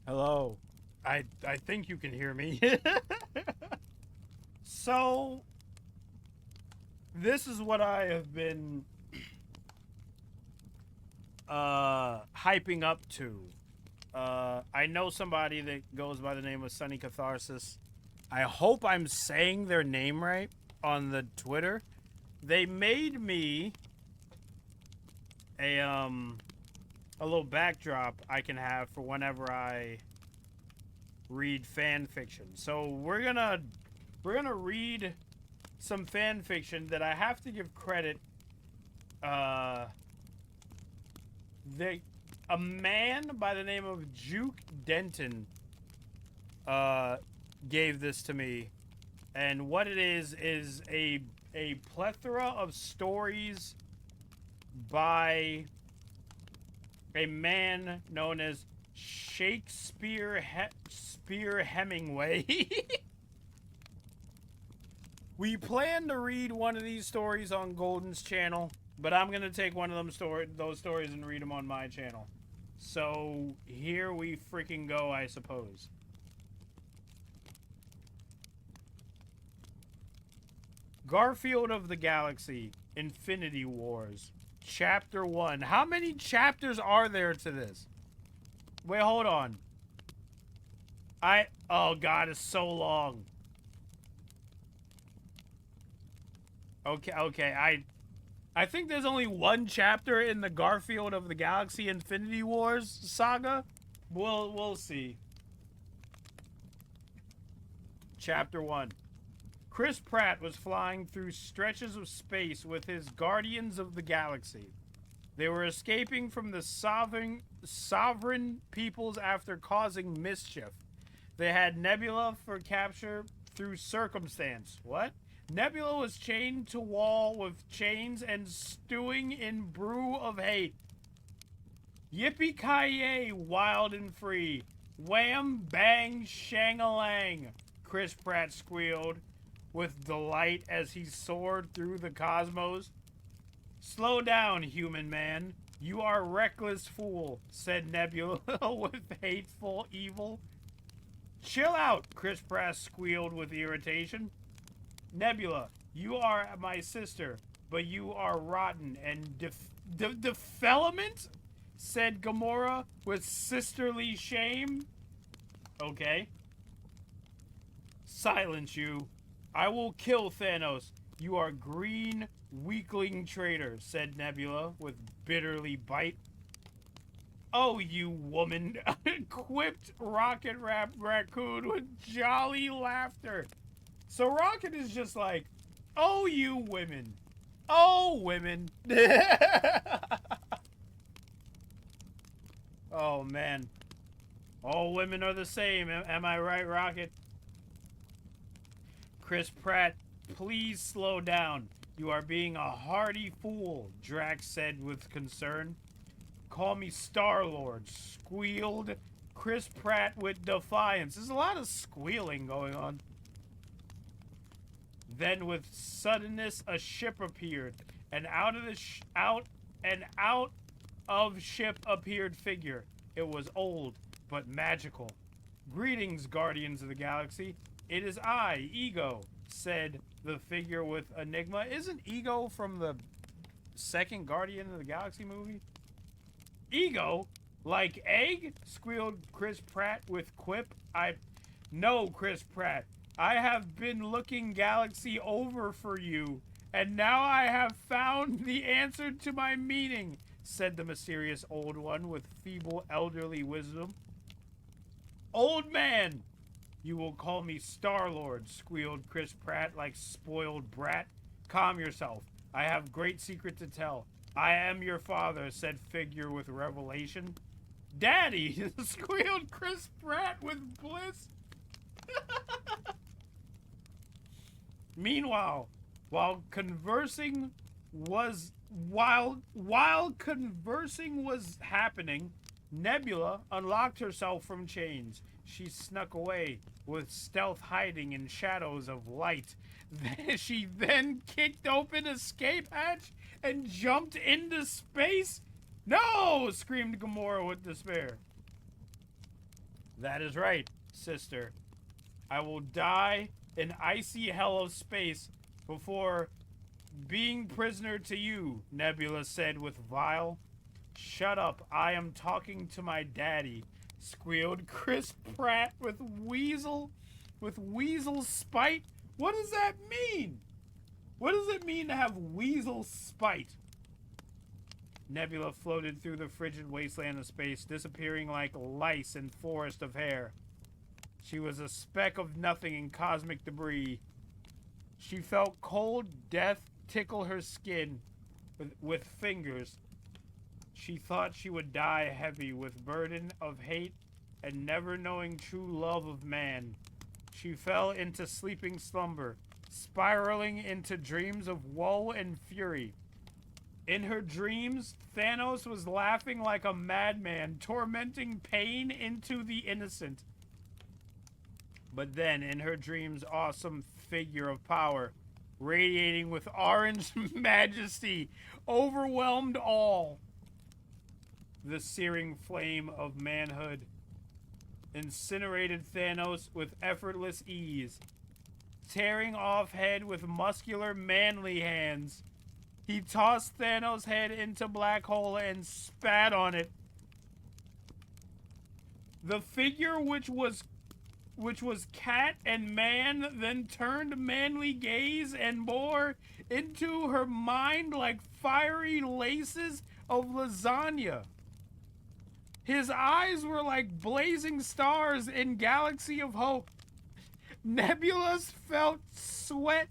Hello. I think you can hear me. So, this is what I have been hyping up to. I know somebody that goes by the name of Sunny Catharsis. I hope I'm saying their name right on the Twitter. They made me a little backdrop I can have for whenever I read fan fiction. So we're gonna read some fan fiction that I have to give credit. Uh, they a man by the name of Juke Denton uh gave this to me, and what it is a plethora of stories by a man known as Spear Hemingway. We plan to read one of these stories on Golden's channel, but I'm gonna take one of those stories and read them on my channel. So here we freaking go, I suppose. Garfield of the Galaxy, Infinity Wars, Chapter 1. How many chapters are there to this? Wait, hold on. Oh god, it's so long. Okay, I think there's only one chapter in the Garfield of the Galaxy Infinity Wars saga. We'll see. Chapter 1. Chris Pratt was flying through stretches of space with his Guardians of the Galaxy. They were escaping from the sovereign peoples after causing mischief. They had Nebula for capture through circumstance. What? Nebula was chained to wall with chains and stewing in brew of hate. Yippee-ki-yay, wild and free. Wham, bang, shang-a-lang, Chris Pratt squealed with delight as he soared through the cosmos. Slow down, human man. You are a reckless fool, said Nebula with hateful evil. Chill out, Chris Pratt squealed with irritation. Nebula, you are my sister, but you are rotten and development, said Gamora with sisterly shame. Okay. Silence you. I will kill Thanos. You are green, weakling traitor, said Nebula with bitterly bite. Oh, you woman, quipped Rocket Raccoon with jolly laughter. So Rocket is just like, oh, you women. Oh, women. Oh, man. All women are the same. Am I right, Rocket? Chris Pratt, please slow down. You are being a hardy fool, Drax said with concern. Call me Star-Lord, squealed Chris Pratt with defiance. There's a lot of squealing going on. Then with suddenness a ship appeared, and out of ship appeared figure. It was old, but magical. Greetings, Guardians of the Galaxy. It is I, Ego, said the figure with enigma. Isn't Ego from the second Guardian of the Galaxy movie? Ego? Like egg? Squealed Chris Pratt with quip. No, Chris Pratt. I have been looking Galaxy over for you, and now I have found the answer to my meaning, said the mysterious old one with feeble elderly wisdom. Old man! You will call me Star-Lord, squealed Chris Pratt like spoiled brat. Calm yourself. I have great secret to tell. I am your father, said figure with revelation. Daddy, squealed Chris Pratt with bliss. Meanwhile, while conversing was happening, Nebula unlocked herself from chains. She snuck away with stealth hiding in shadows of light. She then kicked open escape hatch and jumped into space. No! Screamed Gamora with despair. That is right, sister. I will die in icy hell of space before being prisoner to you, Nebula said with vile. Shut up, I am talking to my daddy, squealed Chris Pratt with weasel spite. What does that mean? What does it mean to have weasel spite? Nebula floated through the frigid wasteland of space, disappearing like lice in forest of hair. She was a speck of nothing in cosmic debris. She felt cold death tickle her skin with fingers. She thought she would die heavy with burden of hate and never knowing true love of man. She fell into sleeping slumber, spiraling into dreams of woe and fury. In her dreams, Thanos was laughing like a madman, tormenting pain into the innocent. But then, in her dreams, awesome figure of power, radiating with orange majesty, overwhelmed all. The searing flame of manhood incinerated Thanos with effortless ease, tearing off head with muscular, manly hands. He tossed Thanos' head into black hole and spat on it. The figure which was cat and man then turned manly gaze and bore into her mind like fiery laces of lasagna. His eyes were like blazing stars in galaxy of hope. Nebula felt sweat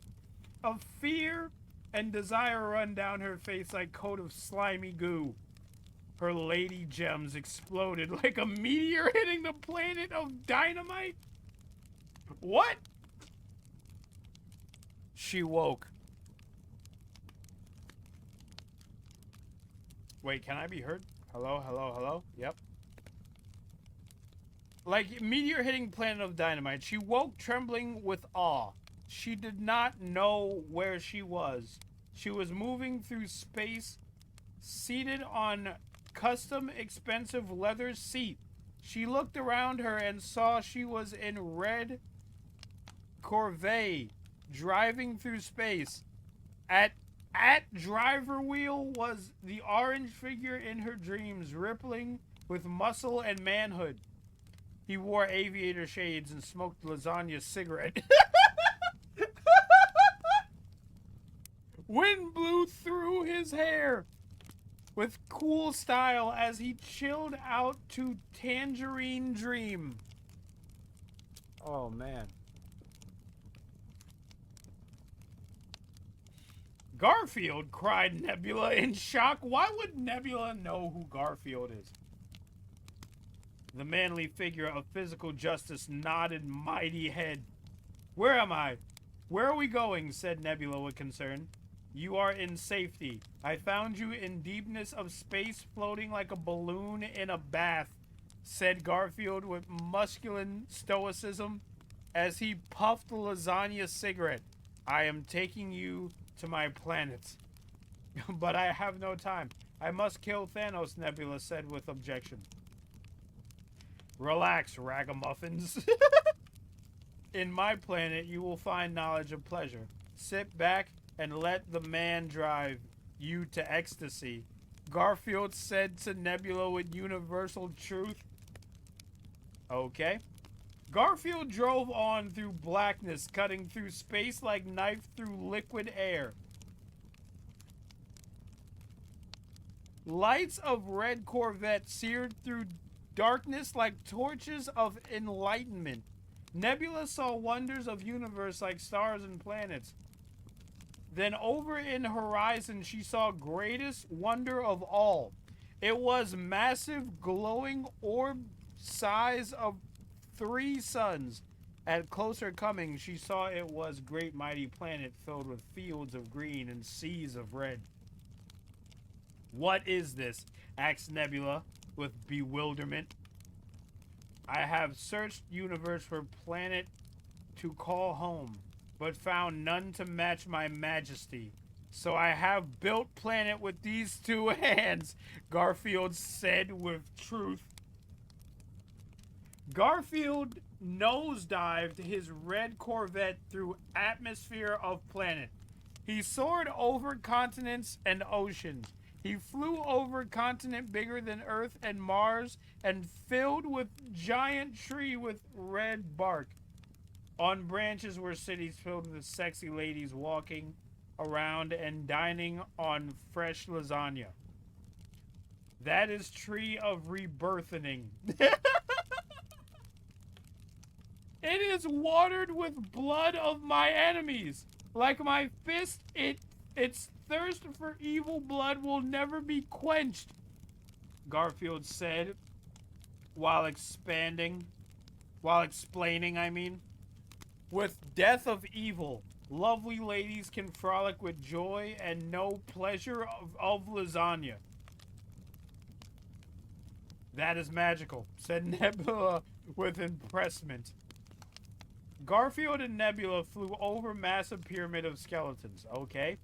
of fear and desire run down her face like coat of slimy goo. Her lady gems exploded like a meteor hitting the planet of dynamite. What? She woke. Wait, can I be heard? Hello, hello, hello? Yep. Like meteor hitting planet of dynamite, she woke trembling with awe. She did not know where she was. She was moving through space, seated on custom expensive leather seat. She looked around her and saw she was in red Corvette, driving through space. At driver wheel was the orange figure in her dreams, rippling with muscle and manhood. He wore aviator shades and smoked lasagna cigarette. Wind blew through his hair with cool style as he chilled out to Tangerine Dream. Oh, man. Garfield, cried Nebula in shock. Why would Nebula know who Garfield is? The manly figure of physical justice nodded mighty head. Where am I? Where are we going? Said Nebula with concern. You are in safety. I found you in deepness of space, floating like a balloon in a bath, said Garfield with masculine stoicism as he puffed the lasagna cigarette. I am taking you to my planet. But I have no time. I must kill Thanos, Nebula said with objection. Relax, ragamuffins. In my planet, you will find knowledge of pleasure. Sit back and let the man drive you to ecstasy. Garfield said to Nebula with universal truth. Okay. Garfield drove on through blackness, cutting through space like knife through liquid air. Lights of red Corvette seared through darkness like torches of enlightenment. Nebula saw wonders of universe like stars and planets. Then over in horizon she saw greatest wonder of all. It was massive glowing orb size of 3 suns. At closer coming she saw it was great mighty planet filled with fields of green and seas of red. What is this? Asked Nebula with bewilderment. I have searched universe for planet to call home, but found none to match my majesty. So I have built planet with these 2 hands, Garfield said with truth. Garfield nosedived his red Corvette through atmosphere of planet. He soared over continents and oceans. He flew over continent bigger than Earth and Mars and filled with giant tree with red bark. On branches were cities filled with sexy ladies walking around and dining on fresh lasagna. That is tree of rebirthening. It is watered with blood of my enemies. Like my fist, its thirst for evil blood will never be quenched, Garfield said while explaining, I mean. With death of evil, lovely ladies can frolic with joy and know pleasure of lasagna. That is magical, said Nebula with impressment. Garfield and Nebula flew over massive pyramid of skeletons. Okay.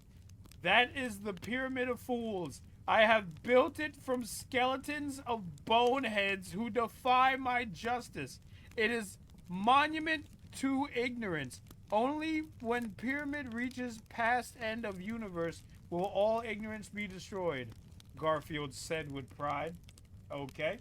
That is the Pyramid of Fools. I have built it from skeletons of boneheads who defy my justice. It is monument to ignorance. Only when pyramid reaches past end of universe will all ignorance be destroyed, Garfield said with pride. Okay.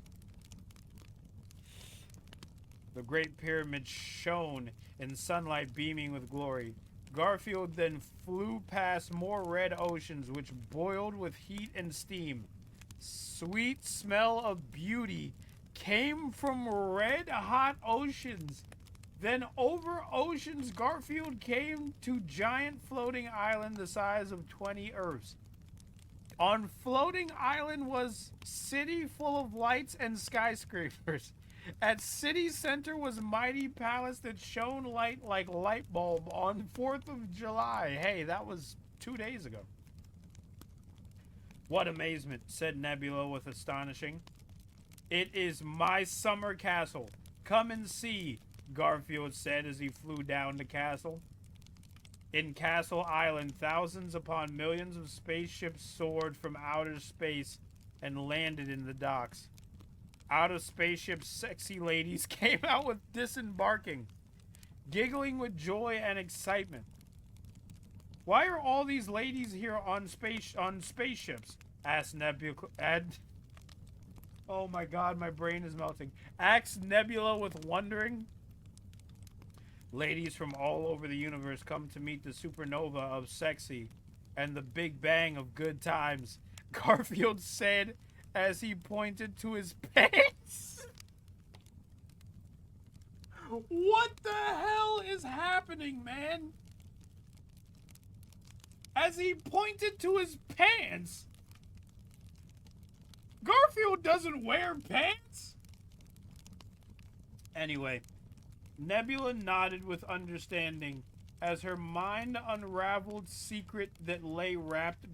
The Great Pyramid shone in sunlight beaming with glory. Garfield then flew past more red oceans which boiled with heat and steam. Sweet smell of beauty came from red-hot oceans. Then over oceans, Garfield came to giant floating island the size of 20 Earths. On floating island was city full of lights and skyscrapers. At city center was mighty palace that shone light like light bulb on 4th of July. Hey, that was 2 days ago. What amazement, said Nebula with astonishing. It is my summer castle. Come and see, Garfield said as he flew down the castle. In Castle Island, thousands upon millions of spaceships soared from outer space and landed in the docks. Out of spaceships, sexy ladies came out with disembarking, giggling with joy and excitement. Why are all these ladies here on spaceships? Asked Nebula. Oh my God, my brain is melting. Asked Nebula with wondering. Ladies from all over the universe come to meet the supernova of sexy and the Big Bang of good times, Garfield said as he pointed to his pants. What the hell is happening, man? As he pointed to his pants. Garfield doesn't wear pants. Anyway, Nebula nodded with understanding as her mind unraveled secret that lay wrapped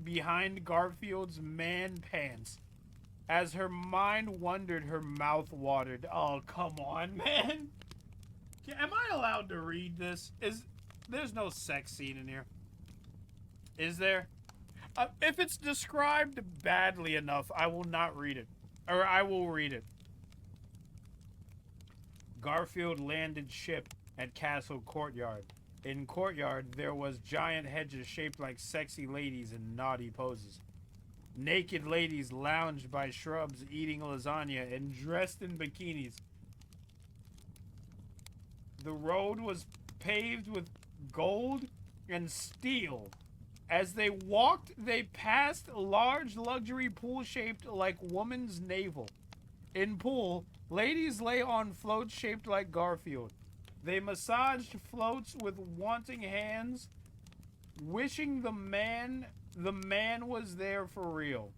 behind Garfield's man pants. As her mind wondered, her mouth watered. Oh, come on, man. Am I allowed to read this? There's no sex scene in here. Is there? If it's described badly enough, I will not read it. Or I will read it. Garfield landed ship at Castle Courtyard. In Courtyard, there was giant hedges shaped like sexy ladies in naughty poses. Naked ladies lounged by shrubs eating lasagna and dressed in bikinis. The road was paved with gold and steel. As they walked, they passed a large luxury pool shaped like woman's navel. In pool, ladies lay on floats shaped like Garfield. They massaged floats with wanting hands, wishing the man was there for real.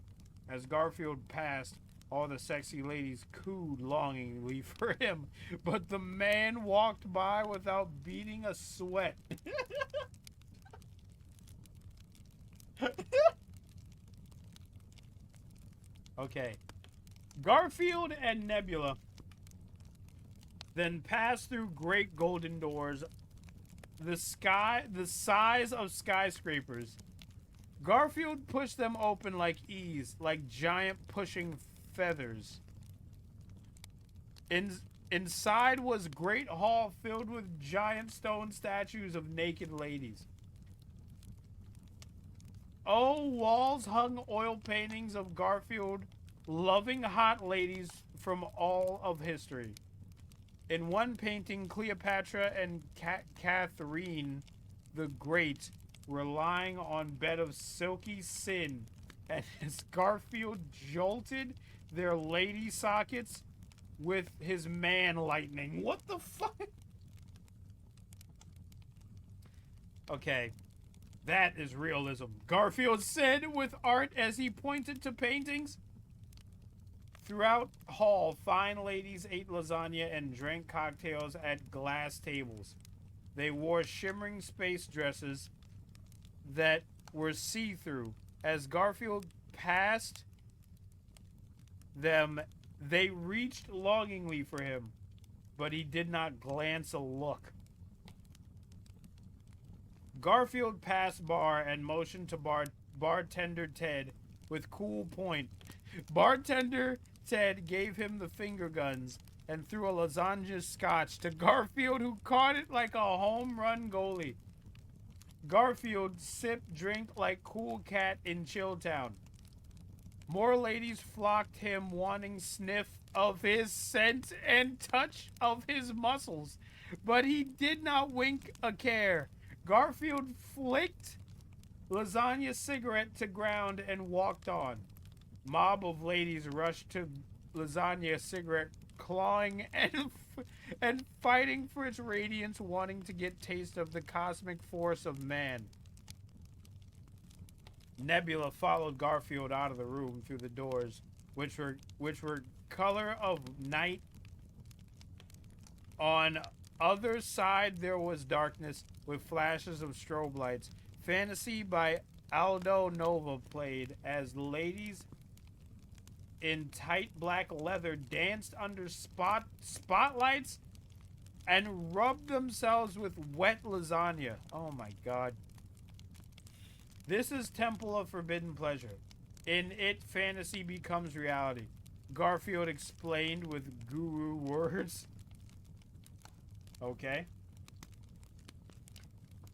As Garfield passed, all the sexy ladies cooed longingly for him, but the man walked by without beating a sweat. Okay. Garfield and Nebula then passed through great golden doors, the size of skyscrapers. Garfield pushed them open like ease, like giant pushing feathers. Inside was great hall filled with giant stone statues of naked ladies. Oh, walls hung oil paintings of Garfield loving hot ladies from all of history. In one painting, Cleopatra and Catherine the Great were lying on bed of silky sin, and as Garfield jolted their lady sockets with his man lightning. What the fuck? Okay. That is realism. Garfield said with art as he pointed to paintings. Throughout hall, fine ladies ate lasagna and drank cocktails at glass tables. They wore shimmering space dresses that were see-through. As Garfield passed them, they reached longingly for him, but he did not glance a look. Garfield passed bar and motioned to bartender Ted with cool point. Bartender Ted gave him the finger guns and threw a lasagna scotch to Garfield, who caught it like a home run goalie. Garfield sipped drink like cool cat in Chilltown. More ladies flocked him, wanting sniff of his scent and touch of his muscles, but he did not wink a care. Garfield flicked lasagna cigarette to ground and walked on. Mob of ladies rushed to lasagna cigarette, clawing and fighting for its radiance, wanting to get taste of the cosmic force of man. Nebula followed Garfield out of the room through the doors, which were color of night. On other side there was darkness with flashes of strobe lights. Fantasy by Aldo Nova played as ladies in tight black leather danced under spotlights and rubbed themselves with wet lasagna. Oh my god. This is Temple of Forbidden Pleasure. In it, fantasy becomes reality. Garfield explained with guru words. Okay.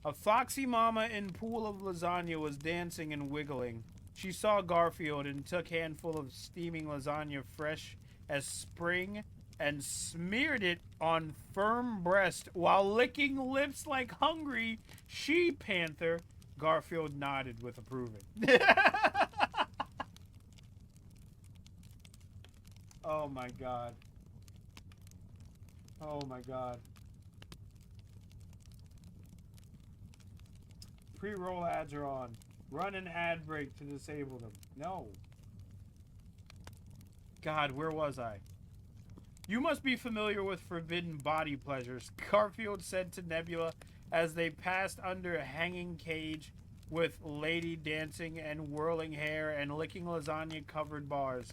A foxy mama in pool of lasagna was dancing and wiggling. She saw Garfield and took handful of steaming lasagna fresh as spring and smeared it on firm breast while licking lips like hungry she-panther. Garfield nodded with approval. Oh my god. Oh my god. Pre-roll ads are on. Run an ad break to disable them. No. God, where was I? You must be familiar with forbidden body pleasures, Garfield said to Nebula as they passed under a hanging cage with lady dancing and whirling hair and licking lasagna-covered bars.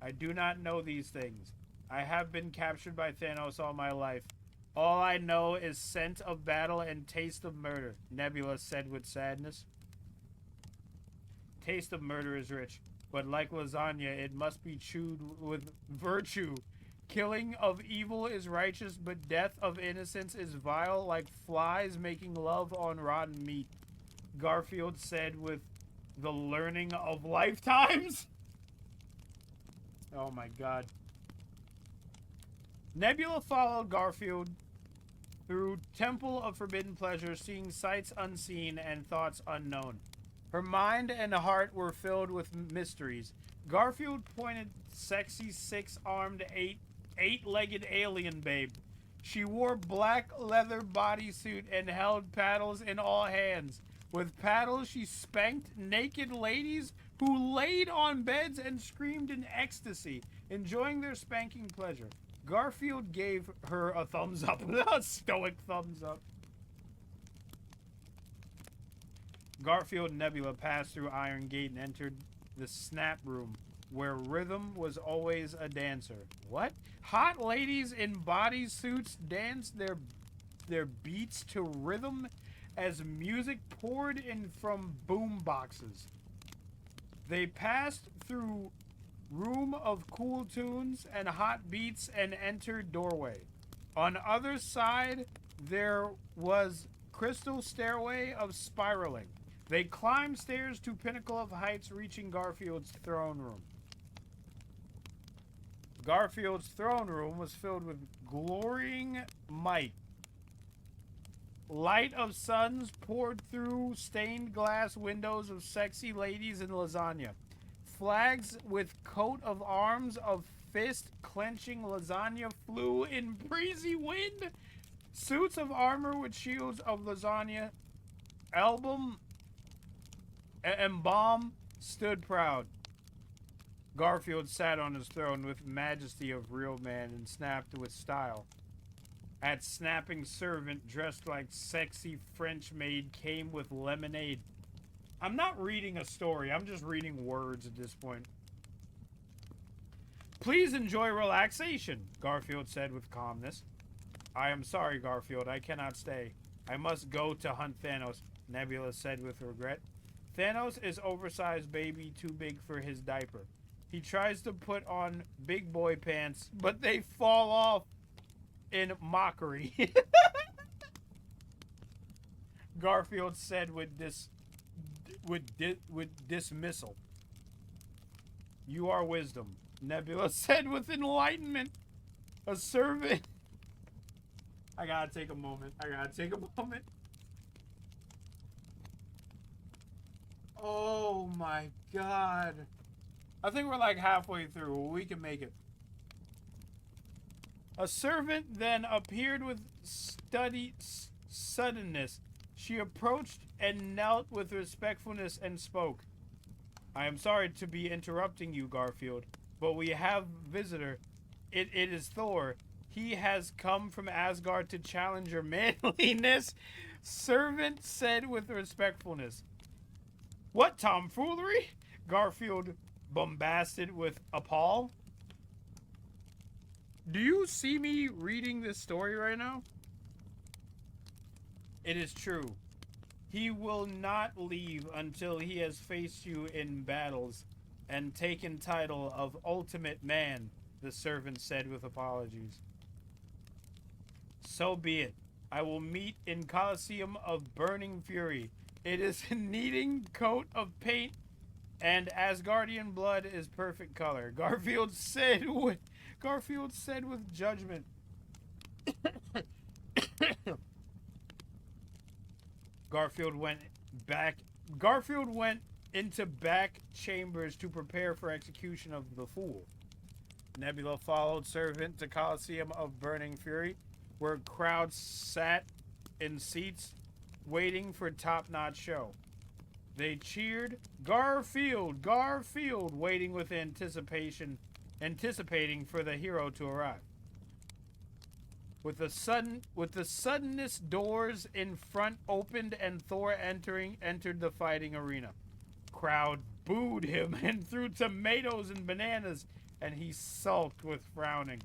I do not know these things. I have been captured by Thanos all my life. All I know is scent of battle and taste of murder, Nebula said with sadness. Taste of murder is rich, but like lasagna, it must be chewed with virtue. Killing of evil is righteous, but death of innocence is vile, like flies making love on rotten meat, Garfield said with the learning of lifetimes. Oh my god. Nebula followed Garfield through Temple of Forbidden Pleasure, seeing sights unseen and thoughts unknown. Her mind and heart were filled with mysteries. Garfield pointed sexy six-armed eight-legged alien babe. She wore black leather bodysuit and held paddles in all hands. With paddles, she spanked naked ladies who laid on beds and screamed in ecstasy, enjoying their spanking pleasure. Garfield gave her a thumbs up, a stoic thumbs up. Garfield and Nebula passed through Iron Gate and entered the Snap Room, where rhythm was always a dancer. What? Hot ladies in bodysuits danced their beats to rhythm as music poured in from boom boxes. They passed through room of cool tunes and hot beats and entered doorway. On other side, there was crystal stairway of spiraling. They climbed stairs to pinnacle of heights, reaching Garfield's throne room. Garfield's throne room was filled with glorying might. Light of suns poured through stained glass windows of sexy ladies in lasagna. Flags with coat of arms of fist clenching lasagna flew in breezy wind. Suits of armor with shields of lasagna embalm stood proud. Garfield sat on his throne with majesty of real man and snapped with style. At snapping servant dressed like sexy French maid came with lemonade. I'm not reading a story, I'm just reading words at this point. Please enjoy relaxation, Garfield said with calmness. I am sorry, Garfield, I cannot stay. I must go to hunt Thanos, Nebula said with regret. Thanos is oversized baby too big for his diaper. He tries to put on big boy pants, but they fall off in mockery. Garfield said with dismissal. You are wisdom, Nebula said with enlightenment. A servant. I gotta take a moment. Oh my god. I think we're like halfway through. We can make it. A servant then appeared with suddenness. She approached and knelt with respectfulness and spoke. I am sorry to be interrupting you, Garfield, but we have visitor. It is Thor. He has come from Asgard to challenge your manliness. Servant said with respectfulness. What tomfoolery? Garfield bombasted with appall. Do you see me reading this story right now? It is true. He will not leave until he has faced you in battles and taken title of Ultimate Man, the servant said with apologies. So be it. I will meet in Colosseum of Burning Fury. It is a kneading coat of paint and Asgardian blood is perfect color. Garfield said with judgment. Garfield went into back chambers to prepare for execution of the fool. Nebula followed servant to Colosseum of Burning Fury, where crowds sat in seats waiting for top-notch show. They cheered, Garfield, Garfield, waiting with anticipating for the hero to arrive. With the suddenness, doors in front opened and Thor entered the fighting arena. Crowd booed him and threw tomatoes and bananas, and he sulked with frowning.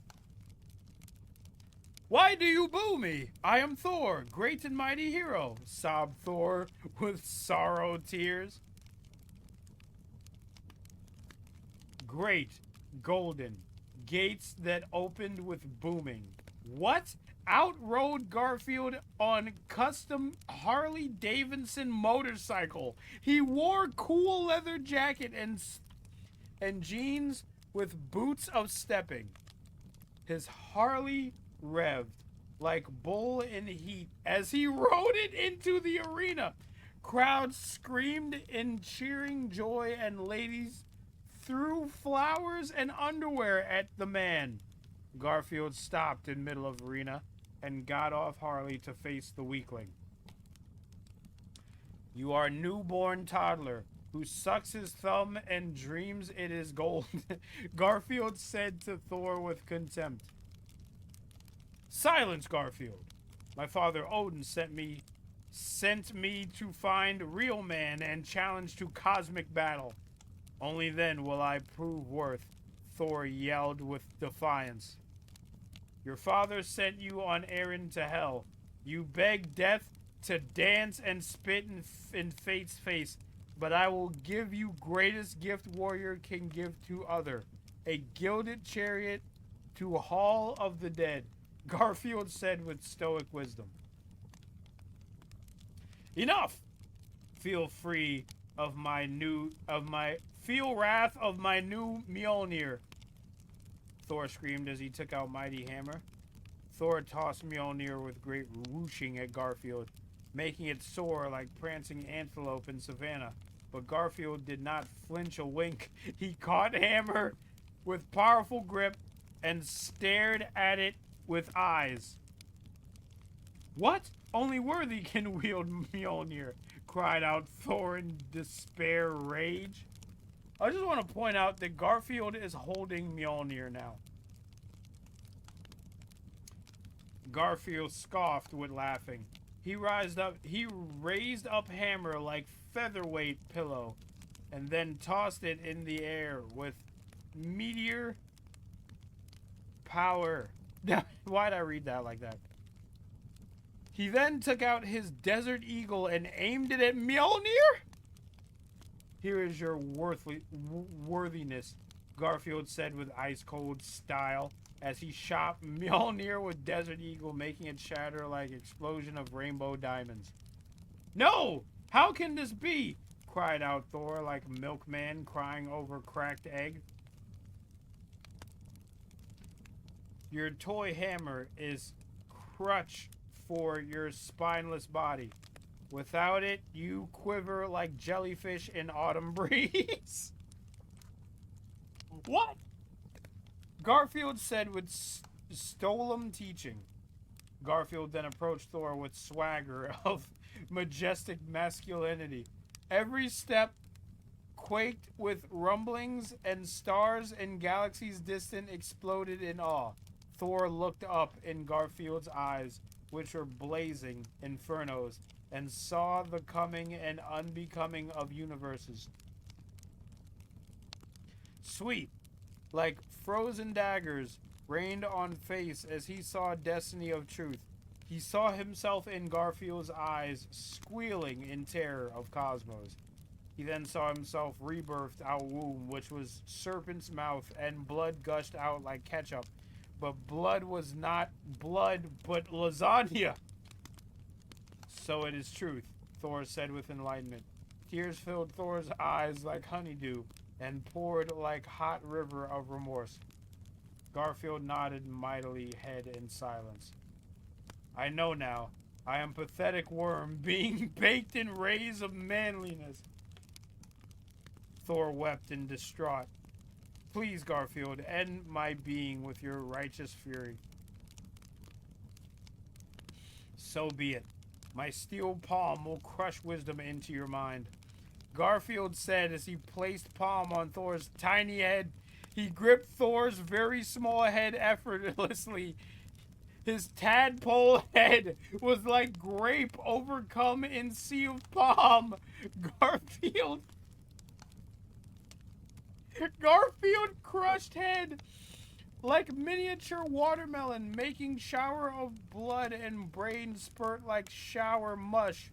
Why do you boo me? I am Thor, great and mighty hero, sobbed Thor with sorrow tears. Great, golden, gates that opened with booming. What? Outrode Garfield on custom Harley Davidson motorcycle. He wore cool leather jacket and jeans with boots of stepping. His Harley revved like bull in heat as he rode it into the arena. Crowds screamed in cheering joy and ladies threw flowers and underwear at the man. Garfield stopped in middle of arena and got off Harley to face the weakling. You are newborn toddler who sucks his thumb and dreams it is gold, Garfield said to Thor with contempt. Silence, Garfield. My father Odin sent me to find real man and challenge to cosmic battle. Only then will I prove worth, Thor yelled with defiance. Your father sent you on errand to hell. You begged death to dance and spit in fate's face, but I will give you greatest gift warrior can give to other. a gilded chariot to Hall of the Dead. Garfield said with stoic wisdom. Enough! Feel free of feel wrath of my new Mjolnir, Thor screamed as he took out mighty hammer. Thor tossed Mjolnir with great whooshing at Garfield, making it soar like prancing antelope in savannah. But Garfield did not flinch a wink. He caught hammer with powerful grip and stared at it with eyes. What? Only worthy can wield Mjolnir, cried out Thor in despair rage. I just want to point out that Garfield is holding Mjolnir now. Garfield scoffed with laughing. He raised up hammer like featherweight pillow, and then tossed it in the air with meteor power. Why'd I read that like that? He then took out his Desert Eagle and aimed it at Mjolnir. Here is your worthiness, Garfield said with ice-cold style as he shot Mjolnir with Desert Eagle, making it shatter like explosion of rainbow diamonds. No! How can this be? Cried out Thor like a milkman crying over cracked egg. Your toy hammer is crutch for your spineless body. Without it, you quiver like jellyfish in autumn breeze. What? Garfield said with stolen teaching. Garfield then approached Thor with swagger of majestic masculinity. Every step quaked with rumblings, and stars and galaxies distant exploded in awe. Thor looked up in Garfield's eyes, which were blazing infernos, and saw the coming and unbecoming of universes. Sweet, like frozen daggers, rained on face as he saw destiny of truth. He saw himself in Garfield's eyes, squealing in terror of cosmos. He then saw himself rebirthed out womb, which was serpent's mouth, and blood gushed out like ketchup. But blood was not blood, but lasagna. So it is truth, Thor said with enlightenment. Tears filled Thor's eyes like honeydew, and poured like hot river of remorse. Garfield nodded mightily head in silence. I know now. I am pathetic worm being baked in rays of manliness. Thor wept in distraught. Please, Garfield, end my being with your righteous fury. So be it. My steel palm will crush wisdom into your mind. Garfield said as he placed palm on Thor's tiny head. He gripped Thor's very small head effortlessly. His tadpole head was like grape overcome in sea of palm. Garfield crushed head like miniature watermelon, making shower of blood and brain spurt like shower mush.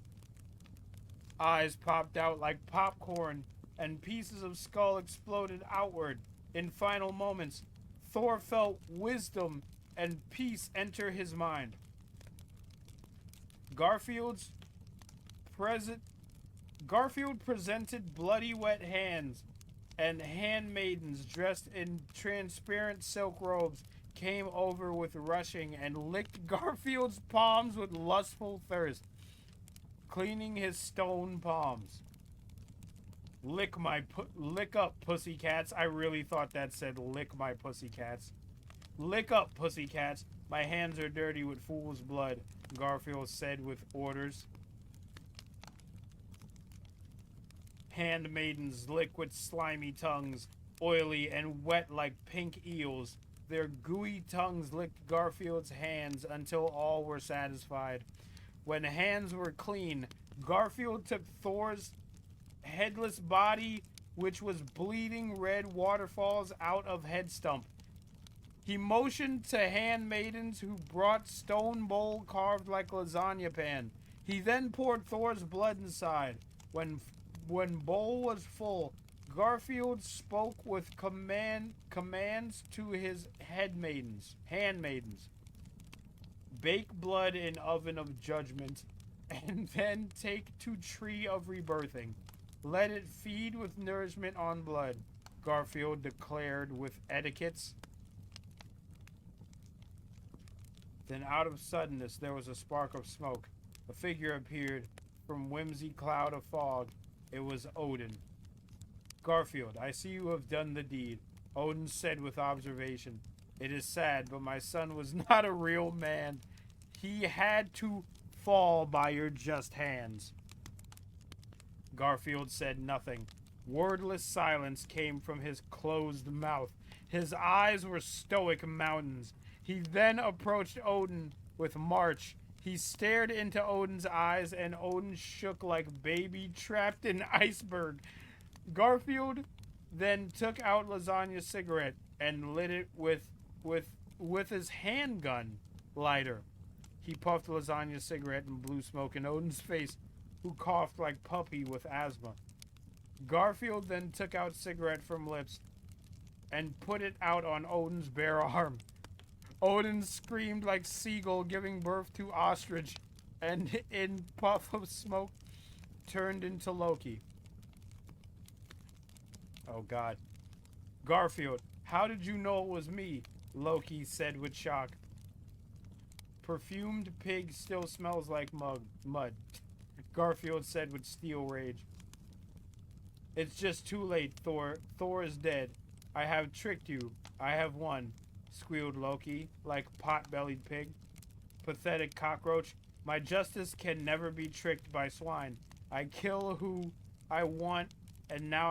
Eyes popped out like popcorn, and pieces of skull exploded outward. In final moments, Thor felt wisdom and peace enter his mind. Garfield presented bloody wet hands, and handmaidens dressed in transparent silk robes came over with rushing and licked Garfield's palms with lustful thirst, cleaning his stone palms. Lick up, pussycats. I really thought that said lick my pussycats. Lick up, pussycats. My hands are dirty with fool's blood, Garfield said with orders. Handmaidens lick with slimy tongues, oily and wet like pink eels. Their gooey tongues licked Garfield's hands until all were satisfied. When hands were clean, Garfield took Thor's headless body, which was bleeding red waterfalls out of head stump. He motioned to handmaidens who brought stone bowl carved like lasagna pan. He then poured Thor's blood inside. When bowl was full, Garfield spoke with commands to his handmaidens. Bake blood in oven of judgment, and then take to tree of rebirthing. Let it feed with nourishment on blood, Garfield declared with etiquettes. Then out of suddenness there was a spark of smoke. A figure appeared from whimsy cloud of fog. It was Odin. Garfield, I see you have done the deed, Odin said with observation. It is sad, but my son was not a real man. He had to fall by your just hands. Garfield said nothing. Wordless silence came from his closed mouth. His eyes were stoic mountains. He then approached Odin with march. He stared into Odin's eyes, and Odin shook like baby trapped in iceberg. Garfield then took out Lasagna's cigarette and lit it with his handgun lighter. He puffed Lasagna's cigarette and blew smoke in Odin's face, who coughed like puppy with asthma. Garfield then took out cigarette from lips and put it out on Odin's bare arm. Odin screamed like seagull giving birth to ostrich, and in puff of smoke turned into Loki. Oh God. Garfield, how did you know it was me? Loki said with shock. Perfumed pig still smells like mud. Garfield said with steel rage. It's just too late, Thor. Thor is dead. I have tricked you. I have won, squealed Loki, like pot-bellied pig. Pathetic cockroach. My justice can never be tricked by swine. I kill who I want, and now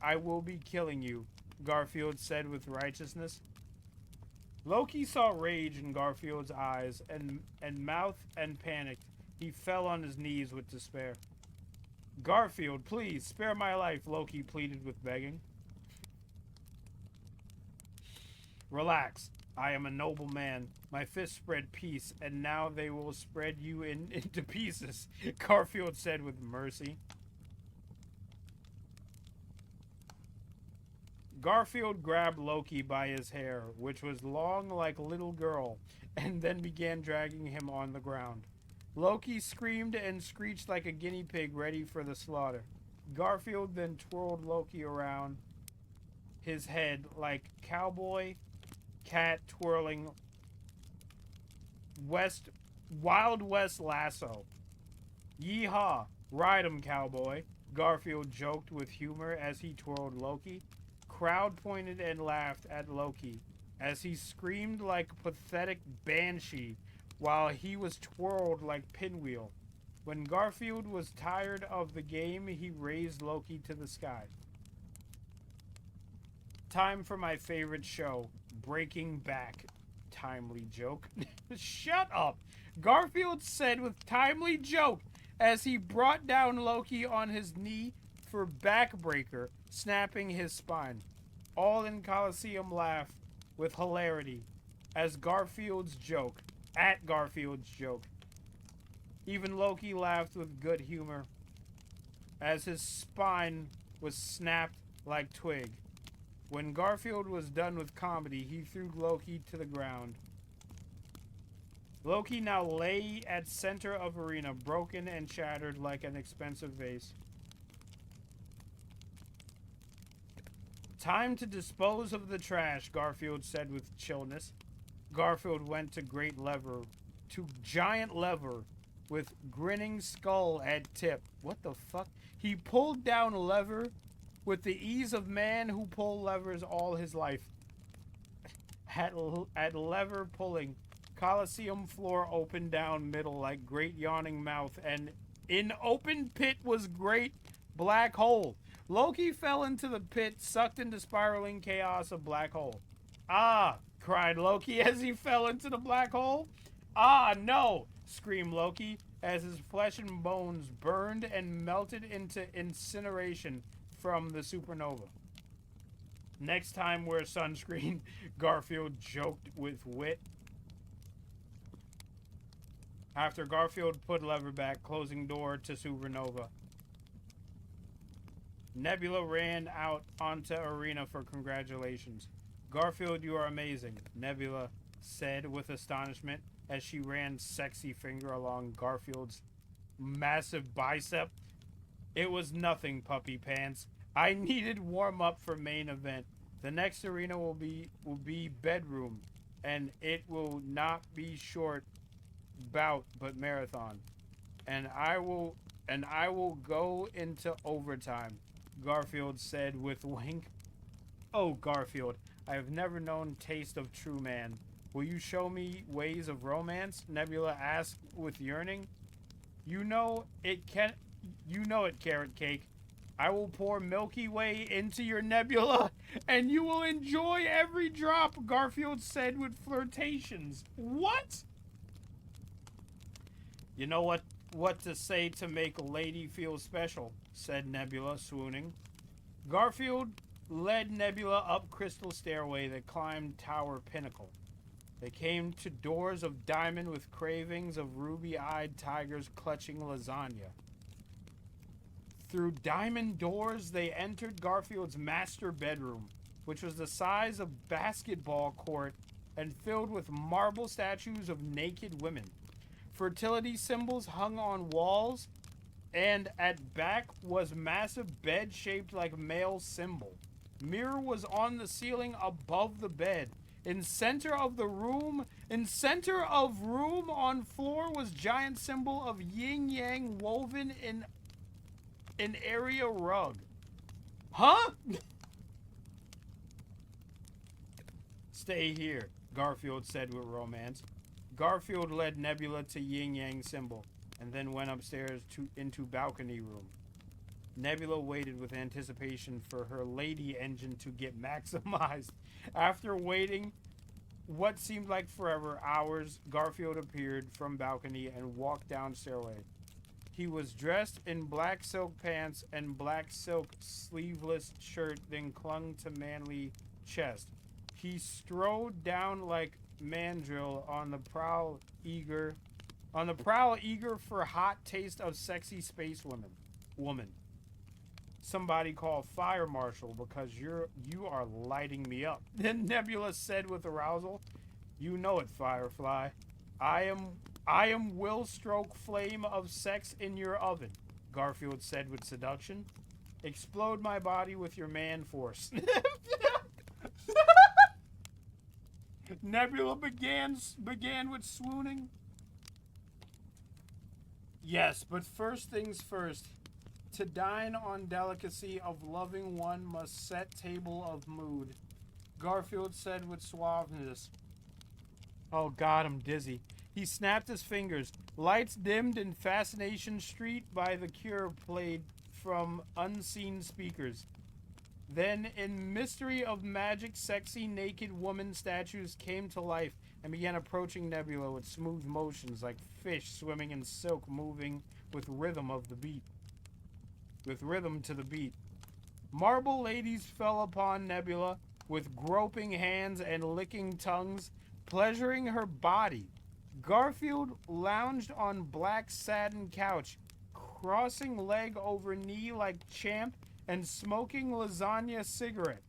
I will be killing you, Garfield said with righteousness. Loki saw rage in Garfield's eyes and mouth and panicked. He fell on his knees with despair. Garfield, please, spare my life, Loki pleaded with begging. Relax. I am a noble man. My fists spread peace, and now they will spread you into pieces, Garfield said with mercy. Garfield grabbed Loki by his hair, which was long like a little girl, and then began dragging him on the ground. Loki screamed and screeched like a guinea pig ready for the slaughter. Garfield then twirled Loki around his head like cowboy cat twirling Wild West lasso. Yeehaw, ride 'em, cowboy, Garfield joked with humor as he twirled Loki. Crowd pointed and laughed at Loki as he screamed like a pathetic banshee while he was twirled like pinwheel. When Garfield was tired of the game, he raised Loki to the sky. Time for my favorite show, Breaking Back. Timely joke. Shut up! Garfield said with timely joke as he brought down Loki on his knee for backbreaker, snapping his spine. All in Coliseum laughed with hilarity at Garfield's joke. Even Loki laughed with good humor as his spine was snapped like twig. When Garfield was done with comedy, he threw Loki to the ground. Loki now lay at center of arena, broken and shattered like an expensive vase. Time to dispose of the trash, Garfield said with chillness. Garfield went to giant lever with grinning skull at tip. What the fuck? He pulled down lever with the ease of man who pulled levers all his life. At lever pulling, Coliseum floor opened down middle like great yawning mouth, and in open pit was great black hole. Loki fell into the pit, sucked into spiraling chaos of black hole. Ah, cried Loki as he fell into the black hole. Ah, no, screamed Loki as his flesh and bones burned and melted into incineration from the supernova. Next time wear sunscreen, Garfield joked with wit. After Garfield put lever back, closing door to supernova. Nebula ran out onto arena for congratulations. Garfield, you are amazing, Nebula said with astonishment as she ran sexy finger along Garfield's massive bicep. It was nothing, puppy pants. I needed warm up for main event. The next arena will be bedroom, and it will not be short bout but marathon. And I will go into overtime, Garfield said with wink. Oh, Garfield, I have never known taste of true man. Will you show me ways of romance? Nebula asked with yearning. You know it can you know it, Carrot Cake. I will pour Milky Way into your nebula, and you will enjoy every drop, Garfield said with flirtations. What? You know what to say to make a lady feel special, said Nebula, swooning. Garfield led Nebula up crystal stairway that climbed tower pinnacle. They came to doors of diamond with cravings of ruby-eyed tigers clutching lasagna. Through diamond doors, they entered Garfield's master bedroom, which was the size of basketball court and filled with marble statues of naked women. Fertility symbols hung on walls, and at back was massive bed shaped like male symbol. Mirror was on the ceiling above the bed. In center of room on floor was giant symbol of yin yang woven in an area rug. Huh? Stay here, Garfield said with romance. Garfield led Nebula to yin yang symbol and then went upstairs into balcony room. Nebula waited with anticipation for her lady engine to get maximized. After waiting what seemed like forever, hours, Garfield appeared from balcony and walked down stairway. He was dressed in black silk pants and black silk sleeveless shirt, then clung to manly chest. He strode down like mandrill on the prowl, eager for hot taste of sexy space woman. Somebody call fire marshal because you are lighting me up. Then Nebula said with arousal, "You know it, Firefly. I am will stroke flame of sex in your oven," Garfield said with seduction. "Explode my body with your man force." Nebula began with swooning. Yes, but first things first. To dine on delicacy of loving one must set table of mood, Garfield said with suaveness. Oh God, I'm dizzy. He snapped his fingers. Lights dimmed and Fascination Street by The Cure played from unseen speakers. Then, in mystery of magic, sexy naked woman statues came to life and began approaching Nebula with smooth motions like fish swimming in silk, moving with rhythm to the beat. Marble ladies fell upon Nebula with groping hands and licking tongues, pleasuring her body. Garfield lounged on black satin couch, crossing leg over knee like champ and smoking lasagna cigarette.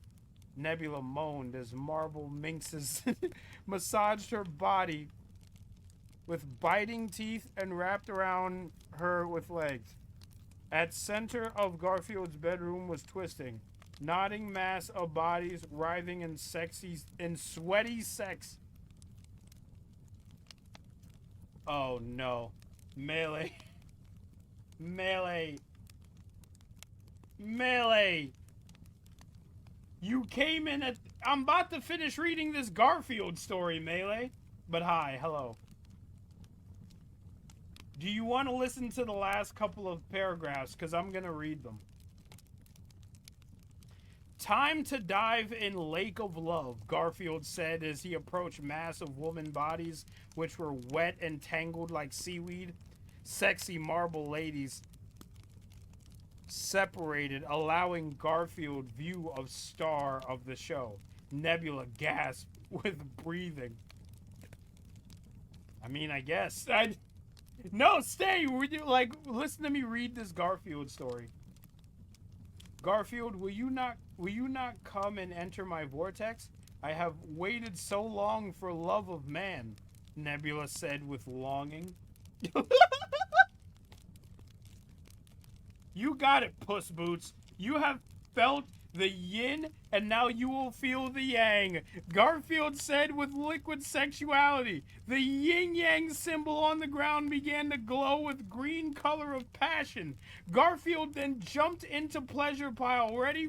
Nebula moaned as marble minxes massaged her body with biting teeth and wrapped around her with legs. At center of Garfield's bedroom was twisting, nodding mass of bodies writhing in sweaty sex. Oh no. Melee. You came in at... I'm about to finish reading this Garfield story, Melee. But hi, hello. Do you want to listen to the last couple of paragraphs? Because I'm going to read them. Time to dive in Lake of Love, Garfield said as he approached massive woman bodies which were wet and tangled like seaweed. Sexy marble ladies separated, allowing Garfield view of star of the show. Nebula gasped with breathing. I mean, I guess. No, stay. Listen to me read this Garfield story. Garfield, will you not come and enter my vortex? I have waited so long for love of man, Nebula said with longing. You got it, Puss Boots. You have felt the yin, and now you will feel the yang. Garfield said with liquid sexuality. The yin-yang symbol on the ground began to glow with green color of passion. Garfield then jumped into pleasure pile, ready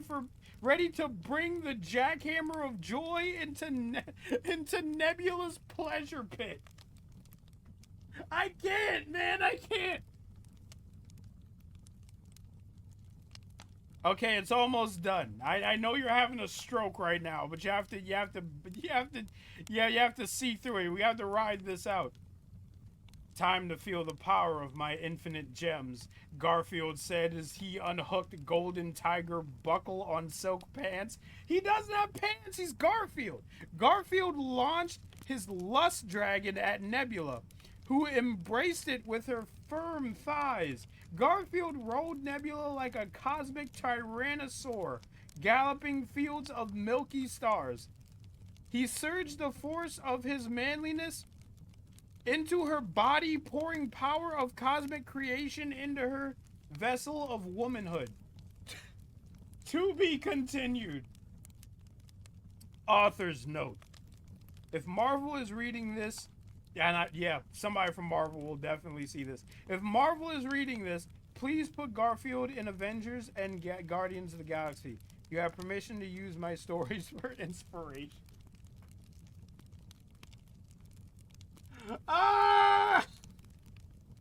to bring the jackhammer of joy into Nebula's pleasure pit. I can't, man, I can't. Okay, it's almost done. I know you're having a stroke right now, but you have to see through it. We have to ride this out. Time to feel the power of my infinite gems, Garfield said as he unhooked Golden Tiger buckle on silk pants. He doesn't have pants, he's Garfield. Garfield launched his lust dragon at Nebula, who embraced it with her firm thighs. Garfield rode Nebula like a cosmic tyrannosaur, galloping fields of milky stars. He surged the force of his manliness into her body, pouring power of cosmic creation into her vessel of womanhood. To be continued. Author's note. If Marvel is reading this, somebody from Marvel will definitely see this. If Marvel is reading this, please put Garfield in Avengers and Guardians of the Galaxy. You have permission to use my stories for inspiration. Ah!